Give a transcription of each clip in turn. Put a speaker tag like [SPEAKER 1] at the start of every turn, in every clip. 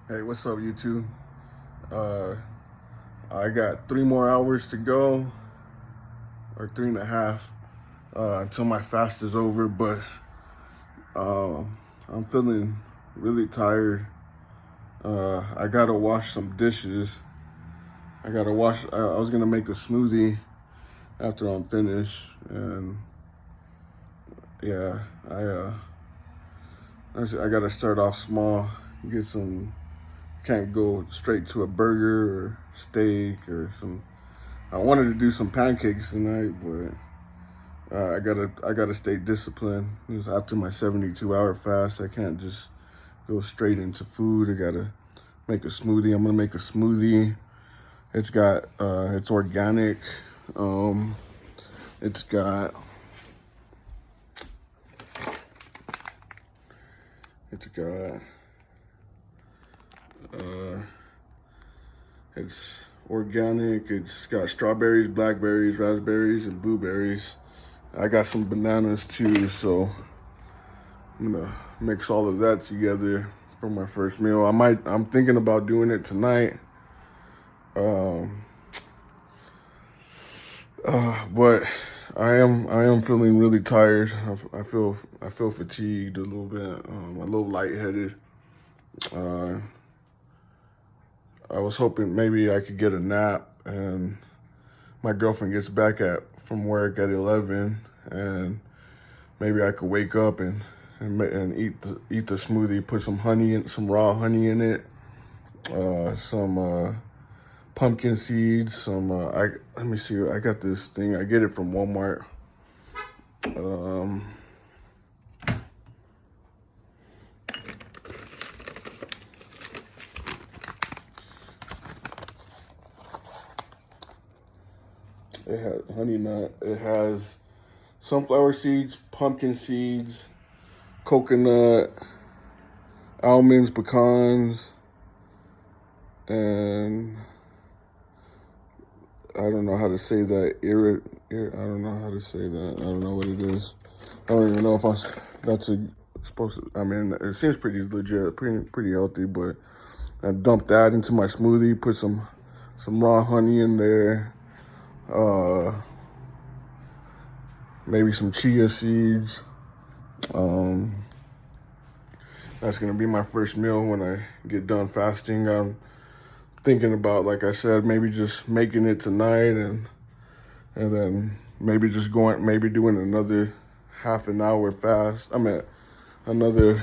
[SPEAKER 1] Hey, what's up, YouTube? Uh, I got 3 more hours to go, or 3.5, until my fast is over. But I'm feeling really tired. I gotta wash some dishes. I was gonna make a smoothie after I'm finished, and yeah, I gotta start off small. Get some. Can't go straight to a burger or steak or some. I wanted to do some pancakes tonight, but I gotta stay disciplined. It was after my 72-hour fast. I can't just go straight into food. I gotta make a smoothie. I'm gonna make a smoothie. It's organic. Um, it's got it's got uh, it's organic. It's got strawberries, blackberries, raspberries, and blueberries. I got some bananas too, so I'm gonna mix all of that together for my first meal. I'm thinking about doing it tonight. Um, but I am feeling really tired. I feel fatigued a little bit. A little lightheaded. Uh, I was hoping maybe I could get a nap, and my girlfriend gets back at from work at 11, and maybe I could wake up and eat the smoothie. Put some raw honey in it. Some pumpkin seeds. Let me see. I got this thing. I get it from Walmart. Um, it has honey nut. It has sunflower seeds, pumpkin seeds, coconut, almonds, pecans, and I don't know how to say that. I don't know how to say that. I don't know what it is. I don't even know if that's supposed to. I mean, it seems pretty legit, pretty healthy. But I dumped that into my smoothie. Put some raw honey in there. Uh, Maybe some chia seeds. Um, that's gonna be my first meal when I get done fasting. I'm thinking about, like I said, maybe just making it tonight, and then maybe doing another half an hour fast. I mean, another,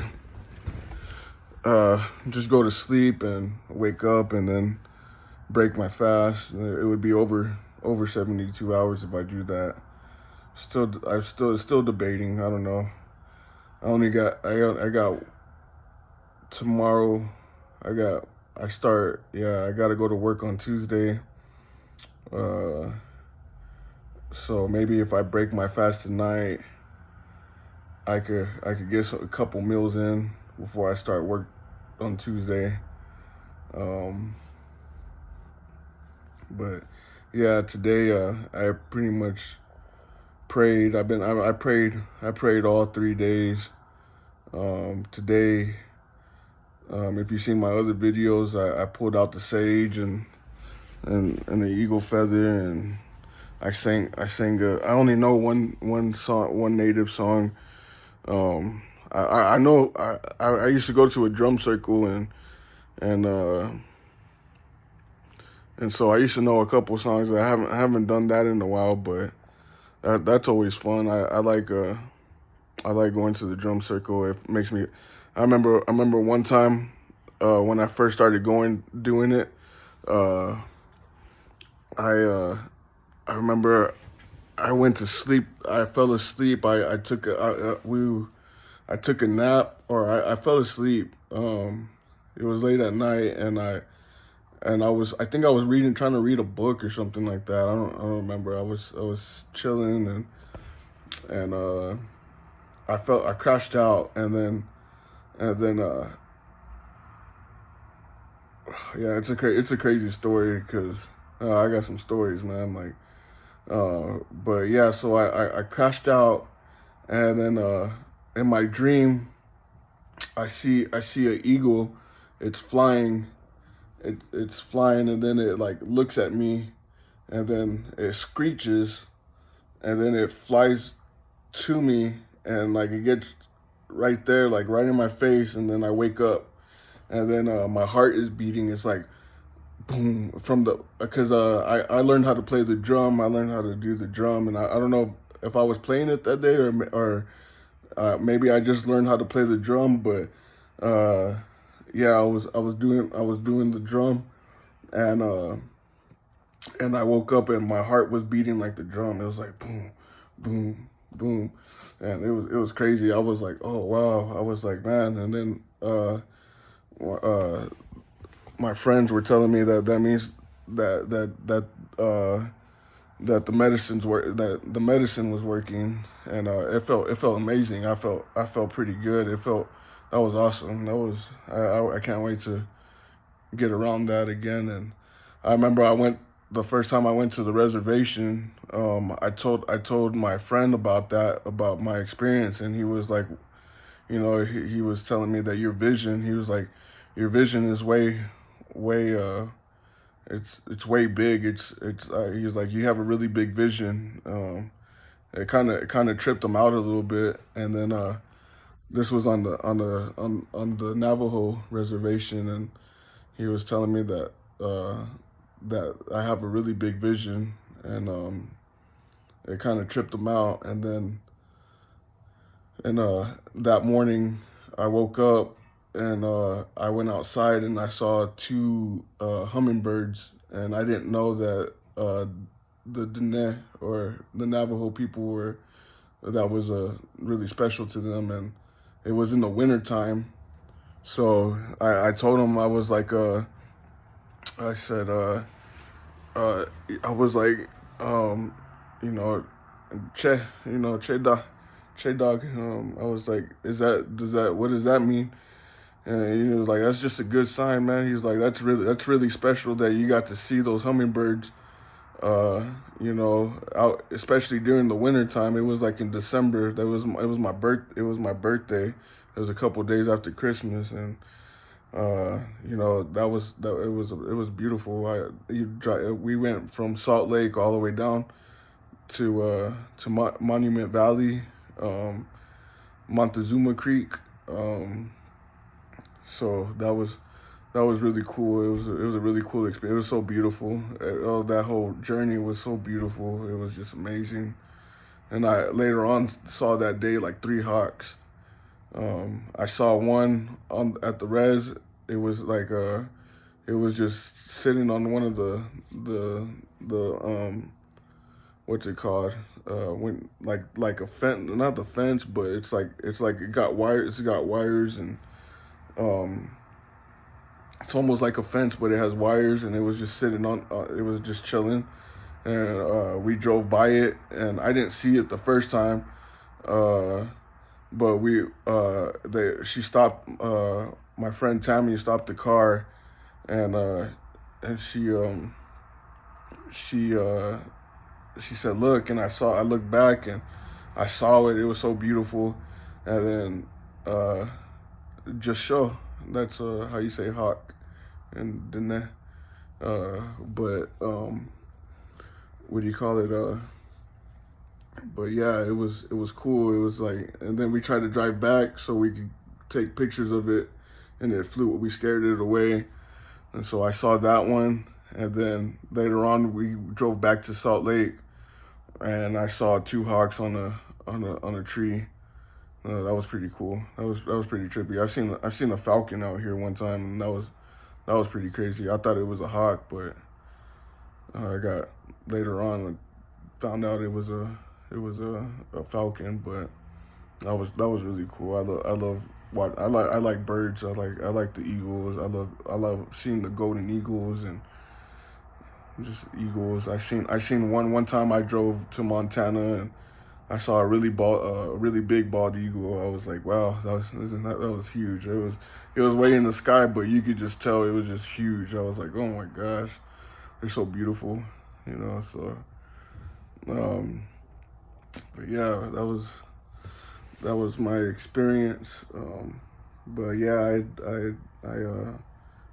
[SPEAKER 1] just go to sleep and wake up and then break my fast. It would be over 72 hours if I do that. Still debating. I don't know. I got tomorrow. I gotta go to work on Tuesday. Uh, so maybe if I break my fast tonight, I could get a couple meals in before I start work on Tuesday. Um, but yeah, today I pretty much prayed. I prayed all 3 days. Today, if you've seen my other videos, I pulled out the sage and the eagle feather, and I only know one song, one native song. I know I used to go to a drum circle, and uh and so I used to know a couple songs. I haven't done that in a while, but that's always fun. I like going to the drum circle. It makes me. I remember one time when I first started doing it. Uh, I uh, I remember I went to sleep. I fell asleep. I took a nap, or I fell asleep. It was late at night, I think I was trying to read a book or something like that. I don't remember. I was chilling, and I crashed out, and then yeah, it's a crazy story because I got some stories, man. Like, but yeah, so I crashed out, and then in my dream, I see an eagle. it's flying. It's flying, and then it like looks at me, and then it screeches, and then it flies to me, and like it gets right there, like right in my face, and then I wake up, and then my heart is beating. It's like boom from the because I learned how to play the drum. I learned how to do the drum, and I don't know if I was playing it that day or maybe I just learned how to play the drum, but uh, yeah, I was doing the drum, and I woke up and my heart was beating like the drum. It was like boom, boom, boom, and it was crazy. I was like, oh wow. I was like, man, and then uh, my friends were telling me that means uh, that the medicine was working, and it felt amazing. I felt pretty good. That was awesome. I can't wait to get around that again. And I remember the first time I went to the reservation. I told my friend about my experience, and he was like, he was telling me that he was like, your vision is way it's way big. He's like, you have a really big vision. It kind of tripped him out a little bit, and then this was on the Navajo reservation, and he was telling me that I have a really big vision, and it kind of tripped him out, and that morning I woke up, and I went outside and I saw two hummingbirds, and I didn't know that the Dene, or the Navajo people, that was really special to them, and it was in the winter time. So I told him, I was like, I said, uh, I was like, you know, Che dog. I was like, what does that mean? And he was like, that's just a good sign, man. He's like, that's really special that you got to see those hummingbirds. Out, especially during the winter time. It was like in December. It was my birthday. It was a couple of days after Christmas, and it was beautiful. We went from Salt Lake all the way down to Monument Valley, Montezuma Creek. So that was really cool. It was a really cool experience. It was so beautiful. That whole journey was so beautiful. It was just amazing. And I later on saw that day like three hawks. I saw one at the res. It was like it was just sitting on one of the what's it called? When like a fence, not the fence, but it's like it got wires. It's got wires, and um, it's almost like a fence, but it has wires, and it was just sitting on. It was just chilling, and we drove by it, and I didn't see it the first time. Uh, but she stopped. My friend Tammy stopped the car, and she she said, "Look," and I looked back, and I saw it. It was so beautiful, and then just show. That's how you say hawk, and then but what do you call it? But yeah, it was cool. It was like, and then we tried to drive back so we could take pictures of it, and it flew. We scared it away, and so I saw that one. And then later on, we drove back to Salt Lake, and I saw two hawks on a tree. That was pretty cool. That was pretty trippy. I've seen a falcon out here one time, and that was pretty crazy. I thought it was a hawk, but I got later on found out it was a falcon. But that was really cool. I like birds. I like the eagles. I love seeing the golden eagles and just eagles. I seen one time I drove to Montana, and I saw a really big bald eagle. I was like, wow, that was huge. It was way in the sky, but you could just tell it was just huge. I was like, oh my gosh, they're so beautiful, So, but yeah, that was my experience. But yeah, I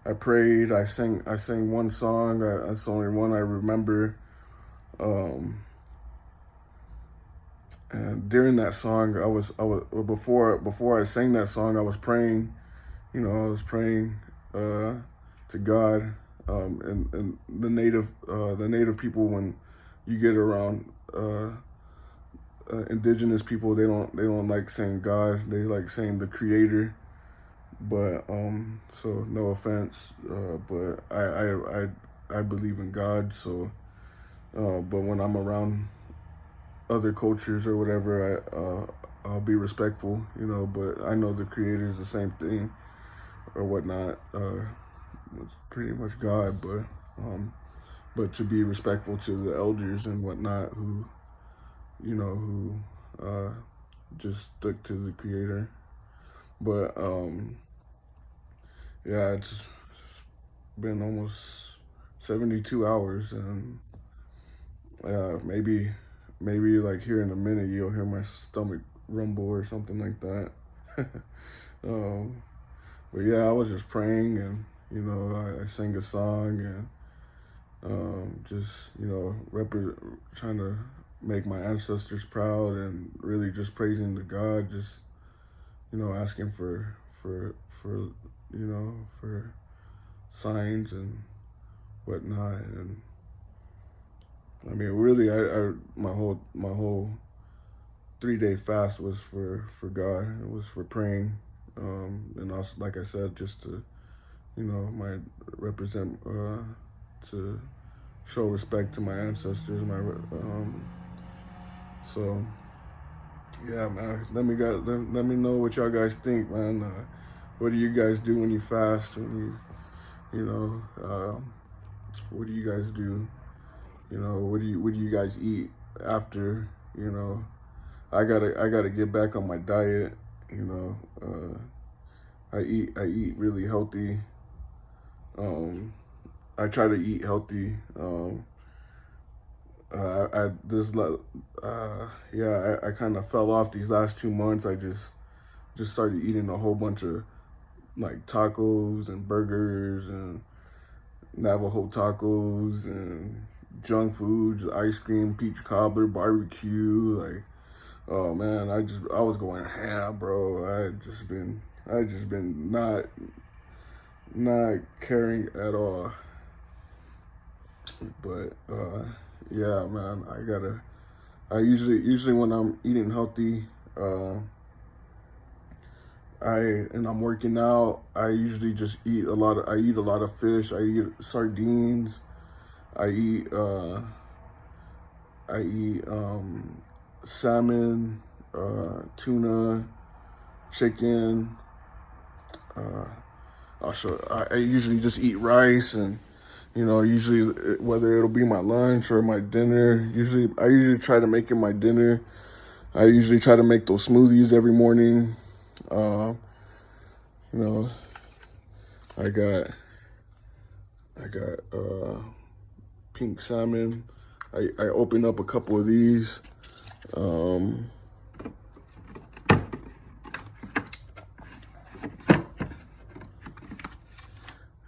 [SPEAKER 1] I prayed. I sang one song. That's the only one I remember. Um, and during that song, I was before I sang that song, I was praying. I was praying to God. And the native people, when you get around indigenous people, they don't like saying God. They like saying the Creator. But so no offense, but I believe in God. So, but when I'm around other cultures or whatever, I'll be respectful, But I know the Creator is the same thing or whatnot. It's pretty much God, but to be respectful to the elders and whatnot who just stuck to the Creator. But yeah, it's been almost 72 hours, and maybe like here in a minute you'll hear my stomach rumble or something like that. um, but yeah, I was just praying, and I sang a song, and just trying to make my ancestors proud, and really just praising the God, just asking for signs and whatnot. And I mean, really, I my whole 3-day fast was for God. It was for praying, and also, like I said, just to my represent to show respect to my ancestors. So yeah, man. Let me know what y'all guys think, man. What do you guys do when you fast? What do you guys do? What do you guys eat after? I gotta get back on my diet. I eat really healthy. Um, I try to eat healthy. I this Yeah, I kind of fell off these last 2 months. I just started eating a whole bunch of like tacos and burgers and Navajo tacos and junk foods, ice cream, peach cobbler, barbecue. Like, oh man, I was going ham, bro. I just been not caring at all. But yeah, man, I usually when I'm eating healthy, and I'm working out, I usually just I eat a lot of fish. I eat sardines. I eat salmon, tuna, chicken. Uh, I usually just eat rice, and usually whether it'll be my lunch or my dinner. I usually try to make it my dinner. I usually try to make those smoothies every morning. Uh, you know, I got pink salmon. I opened up a couple of these. Um,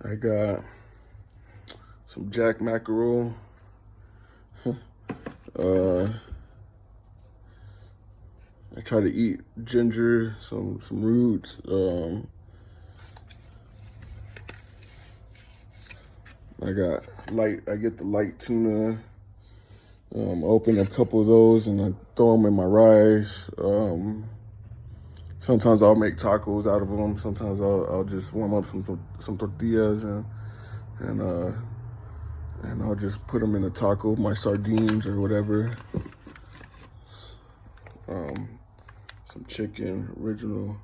[SPEAKER 1] I got some jack mackerel. I try to eat ginger, some roots. I get the light tuna. Open a couple of those and I throw them in my rice. Sometimes I'll make tacos out of them. Sometimes I'll just warm up some tortillas and I'll just put them in a taco, my sardines or whatever. Some chicken, original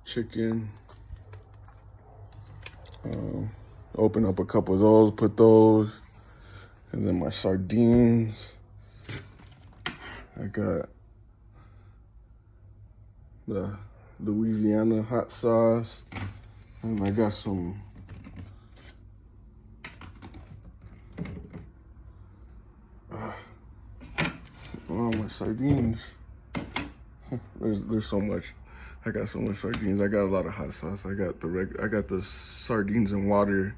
[SPEAKER 1] chicken. Open up a couple of those, put those, and then my sardines. I got the Louisiana hot sauce, and I got some oh, my sardines. There's so much. I got so much sardines. I got a lot of hot sauce. I got the sardines and water,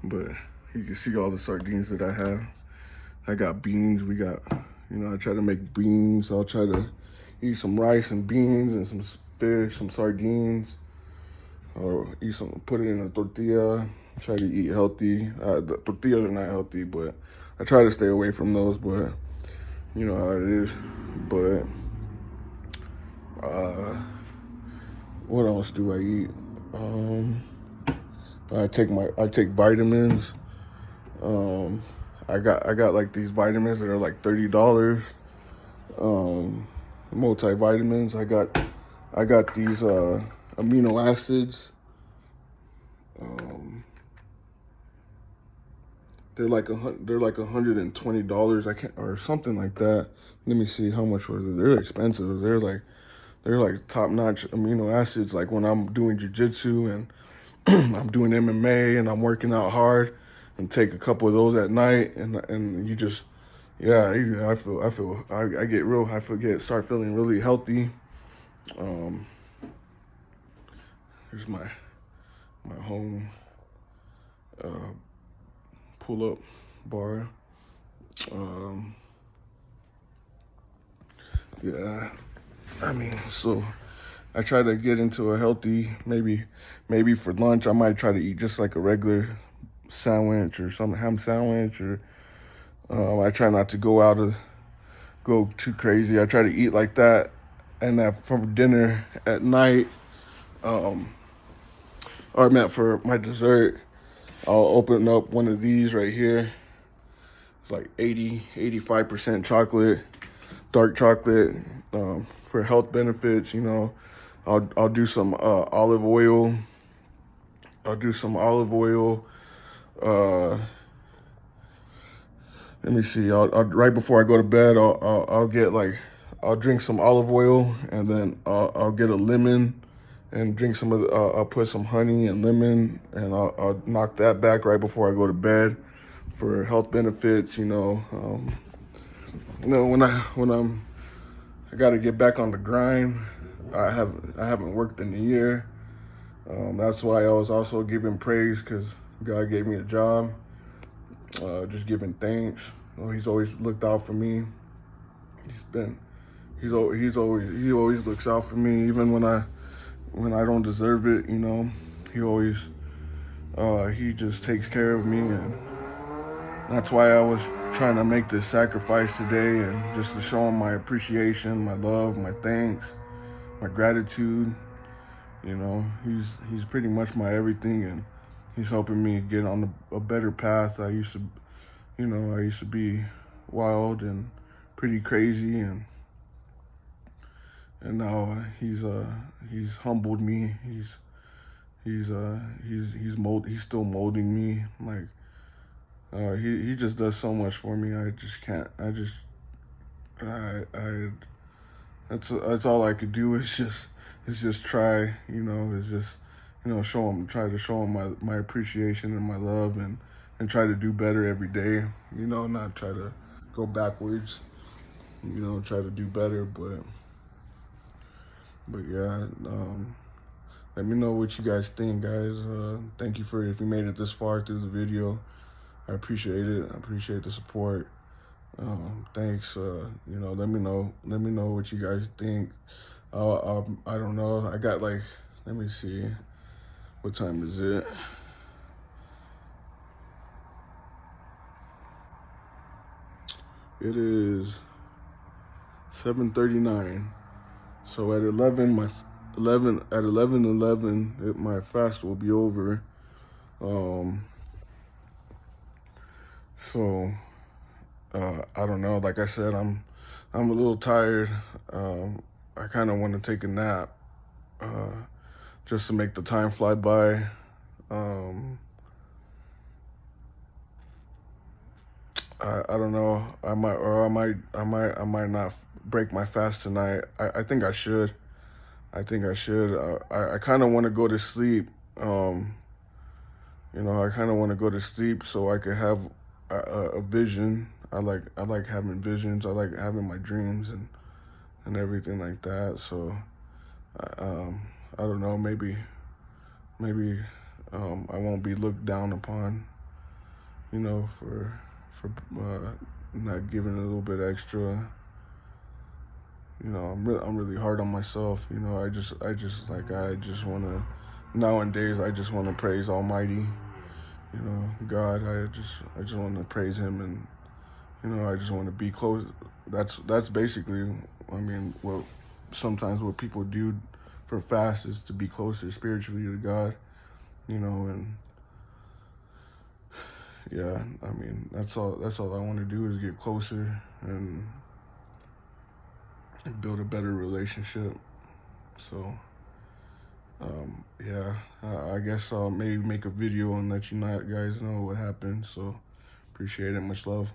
[SPEAKER 1] but you can see all the sardines that I have. I got beans. We got, I try to make beans. I'll try to eat some rice and beans and some fish, some sardines, or put it in a tortilla. Try to eat healthy. The tortillas are not healthy, but I try to stay away from those, but you know how it is. But what else do I eat? I take vitamins. I got like these vitamins that are like $30. Multivitamins. I got these amino acids. They're like $120. I can't, or something like that. Let me see how much was it. They're expensive. They're like top notch amino acids. Like when I'm doing jujitsu and I'm doing MMA and I'm working out hard, and take a couple of those at night, and you just, yeah, I start feeling really healthy. Here's my home pull-up bar. Yeah, I mean, so I try to get into a healthy, maybe for lunch I might try to eat just like a regular sandwich or some ham sandwich, or I try not to go too crazy. I try to eat like that, and that for dinner at night, or for my dessert, I'll open up one of these right here. It's like 85% chocolate, dark chocolate, for health benefits. I'll do some olive oil. Let me see. I'll right before I go to bed, I'll drink some olive oil, and then I'll get a lemon and drink some of I'll put some honey and lemon, and I'll knock that back right before I go to bed for health benefits. When I got to get back on the grind. I haven't worked in a year. That's why I was also giving praise, because God gave me a job. Just giving thanks. He's always looked out for me. He always looks out for me, even when I don't deserve it. He just takes care of me, and that's why I was trying to make this sacrifice today, and just to show him my appreciation, my love, my thanks, my gratitude. He's pretty much my everything, and he's helping me get on a better path. I used to be wild and pretty crazy, and now he's humbled me. He's still molding me. Like, he just does so much for me. That's all I could do is just try, try to show him my appreciation and my love, and try to do better every day, not try to go backwards, try to do better, but yeah, let me know what you guys think, guys. Thank you if you made it this far through the video. I appreciate it. I appreciate the support. Thanks. Let me know what you guys think. I don't know. I got let me see. What time is it? It is 7:39. So at 11:11, my fast will be over. I don't know. Like I said, I'm a little tired. I kind of want to take a nap, just to make the time fly by. I don't know. I might not break my fast tonight. I think I should. I kind of want to go to sleep. I kind of want to go to sleep so I could have a vision. I like having visions. I like having my dreams and everything like that. So I don't know, maybe I won't be looked down upon, you know, for not giving a little bit extra. You know, I'm really hard on myself. You know, I just want to nowadays I just want to praise Almighty. You know, God. I just want to praise Him, and you know, I just want to be close. That's basically, I mean, what sometimes what people do for fast is to be closer spiritually to God. You know, and yeah, I mean, that's all I want to do is get closer and build a better relationship. So, yeah, I guess I'll maybe make a video and let you guys know what happened. So, appreciate it. Much love.